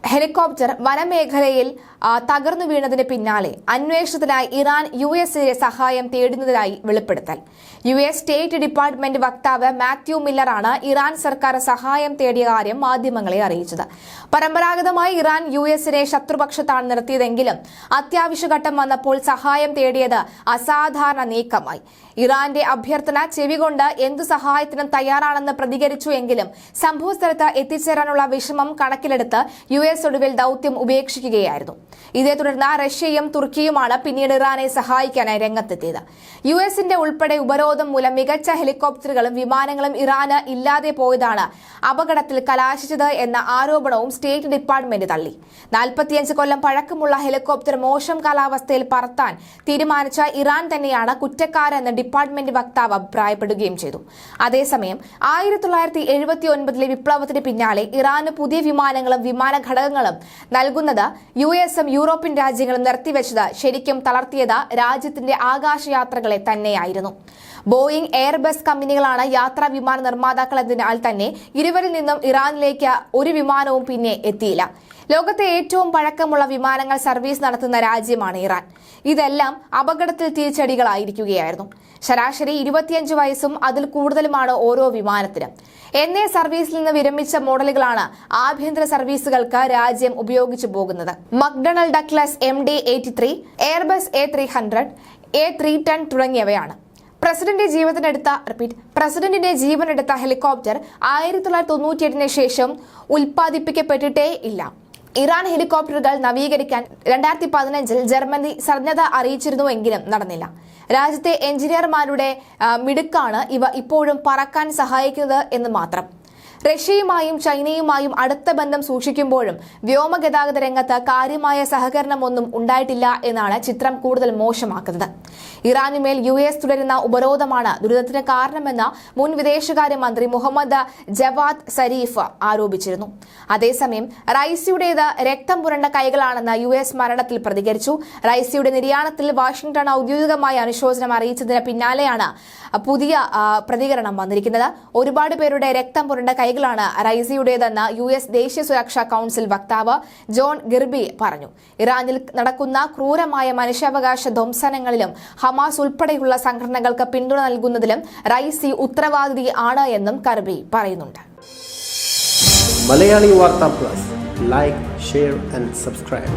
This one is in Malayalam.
ഹെലികോപ്റ്റർ വനമേഖലയിൽ തകർന്നു വീണതിന് പിന്നാലെ അന്വേഷണത്തിനായി ഇറാൻ യുഎസിന്റെ സഹായം തേടുന്നതായി വെളിപ്പെടുത്തൽ. യുഎസ് സ്റ്റേറ്റ് ഡിപ്പാർട്ട്മെന്റ് വക്താവ് മാത്യു മില്ലറാണ് ഇറാൻ സർക്കാർ സഹായം തേടിയ കാര്യം മാധ്യമങ്ങളെ അറിയിച്ചത്. പരമ്പരാഗതമായി ഇറാൻ യുഎസിനെ ശത്രുപക്ഷത്താണ് നിർത്തിയതെങ്കിലും അത്യാവശ്യഘട്ടം വന്നപ്പോൾ സഹായം തേടിയത് അസാധാരണ നീക്കമായി. ഇറാന്റെ അഭ്യർത്ഥന ചെവികൊണ്ട് എന്തു സഹായത്തിനും തയ്യാറാണെന്ന് പ്രതികരിച്ചു എങ്കിലും സംഭവസ്ഥലത്ത് എത്തിച്ചേരാനുള്ള വിഷമം കണക്കിലെടുത്ത് യുഎസ് ഒടുവിൽ ദൌത്യം ഉപേക്ഷിക്കുകയായിരുന്നു. ഇതേ തുടർന്ന് റഷ്യയും തുർക്കിയുമാണ് പിന്നീട് ഇറാനെ സഹായിക്കാനായി രംഗത്തെത്തിയത്. യുഎസിന്റെ ഉൾപ്പെടെ ഉപരോധം മൂലം മികച്ച ഹെലികോപ്റ്ററുകളും വിമാനങ്ങളും ഇറാന് ഇല്ലാതെ പോയതാണ് അപകടത്തിൽ കലാശിച്ചത് എന്ന ആരോപണവും സ്റ്റേറ്റ് ഡിപ്പാർട്ട്മെന്റ് തള്ളി. 45 കൊല്ലം പഴക്കമുള്ള ഹെലികോപ്റ്റർ മോശം കാലാവസ്ഥയിൽ പറത്താൻ തീരുമാനിച്ച ഇറാൻ തന്നെയാണ് കുറ്റക്കാരെന്ന് ഡിപ്പാർട്ട്മെന്റ് വക്താവ് അഭിപ്രായപ്പെടുകയും ചെയ്തു. അതേസമയം 1979 വിപ്ലവത്തിന് പിന്നാലെ ഇറാന് പുതിയ വിമാനങ്ങളും വിമാന ഘടകങ്ങളും നൽകുന്നത് യുഎസും യൂറോപ്യൻ രാജ്യങ്ങളും നിർത്തിവെച്ചത് ശരിക്കും തളർത്തിയത് രാജ്യത്തിന്റെ ആകാശയാത്രകളെ തന്നെയായിരുന്നു. ബോയിംഗ്, എയർബസ് കമ്പനികളാണ് യാത്രാ വിമാന നിർമ്മാതാക്കളെന്നതിനാൽ തന്നെ ഇരുവരിൽ നിന്നും ഇറാനിലേക്ക് ഒരു വിമാനവും പിന്നെ എത്തിയില്ല. ലോകത്തെ ഏറ്റവും പഴക്കമുള്ള വിമാനങ്ങൾ സർവീസ് നടത്തുന്ന രാജ്യമാണ് ഇറാൻ. ഇതെല്ലാം അപകടത്തിൽ തിരിച്ചടികളായിരിക്കുകയായിരുന്നു. ശരാശരി 25 വയസ്സും അതിൽ കൂടുതലുമാണ് ഓരോ വിമാനത്തിനും. എന്നേ സർവീസിൽ നിന്ന് വിരമിച്ച മോഡലുകളാണ് ആഭ്യന്തര സർവീസുകൾക്ക് രാജ്യം ഉപയോഗിച്ചു പോകുന്നത്. മക്ഡൊണാൾ Douglas MD-83, Airbus A300, A310 തുടങ്ങിയവയാണ്. പ്രസിഡന്റിന്റെ ജീവനെടുത്ത ഹെലികോപ്റ്റർ 1998 ശേഷം ഉൽപ്പാദിപ്പിക്കപ്പെട്ടിട്ടേ ഇല്ല. ഇറാൻ ഹെലികോപ്റ്ററുകൾ നവീകരിക്കാൻ 2015 ജർമ്മനി സന്നദ്ധത അറിയിച്ചിരുന്നുവെങ്കിലും നടന്നില്ല. രാജ്യത്തെ എഞ്ചിനീയർമാരുടെ മിടുക്കാണ് ഇവ ഇപ്പോഴും പറക്കാൻ സഹായിക്കുന്നത് എന്ന് മാത്രം. റഷ്യയുമായും ചൈനയുമായും അടുത്ത ബന്ധം സൂക്ഷിക്കുമ്പോഴും വ്യോമഗതാഗത രംഗത്ത് കാര്യമായ സഹകരണമൊന്നും ഉണ്ടായിട്ടില്ല എന്നാണ് ചിത്രം കൂടുതൽ മോശമാക്കുന്നത്. ഇറാനുമേൽ യുഎസ് തുടരുന്ന ഉപരോധമാണ് ദുരിതത്തിന് കാരണമെന്ന് മുൻ വിദേശകാര്യമന്ത്രി മുഹമ്മദ് ജവാദ് സരീഫ് ആരോപിച്ചിരുന്നു. അതേസമയം റൈസിയുടേത് രക്തം പുരണ്ട കൈകളാണെന്ന് യുഎസ് മരണത്തിൽ പ്രതികരിച്ചു. റൈസിയുടെ നിര്യാണത്തിൽ വാഷിംഗ്ടൺ ഔദ്യോഗികമായി അനുശോചനം അറിയിച്ചതിന് പിന്നാലെയാണ് പുതിയ പ്രതികരണം വന്നിരിക്കുന്നത്. ഒരുപാട് പേരുടെ രക്തം പുരണ്ട കൈകളാണ് റൈസിയുടേതെന്ന് യുഎസ് ദേശീയ സുരക്ഷാ കൌൺസിൽ വക്താവ് ജോൺ ഗിർബി പറഞ്ഞു. ഇറാനിൽ നടക്കുന്ന ക്രൂരമായ മനുഷ്യാവകാശ ധ്വംസനങ്ങളിലും ഹമാസ് ഉൾപ്പെടെയുള്ള സംഘടനകൾക്ക് പിന്തുണ നൽകുന്നതിലും റൈസി ഉത്തരവാദി ആണ് എന്നും കർബി പറയുന്നുണ്ട്. മലയാളി വാർത്താ plus, like, share and subscribe.